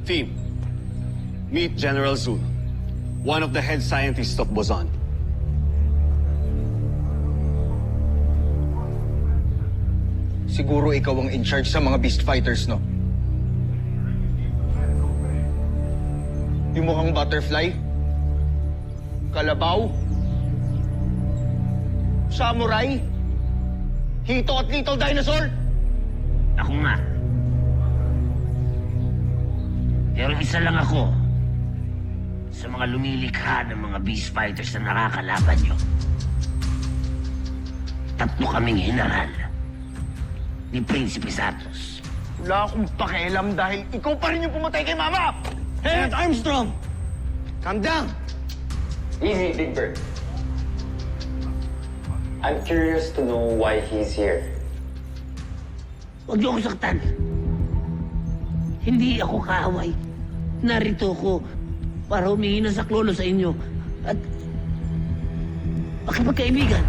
Team, meet General Zul, one of the head scientists of Boson. Siguro ikaw ang in charge sa mga beast fighters, no? Yung mukhang butterfly? Kalabaw? Samurai? Hito at little dinosaur? Ako nga. Pero isa lang ako sa mga lumilikha ng mga beast fighters na nakakalaban nyo. Tatlo kaming general ni Prinsipe Santos. Wala akong pakialam dahil ikaw pa rin yung pumatay kay Mama! Lieutenant Armstrong! Calm down! Easy, Big Bird. I'm curious to know why he's here. Huwag niyo akong saktan. Hindi ako kaaway. Narito ako para humingi ng saklolo sa inyo at makipagkaibigan.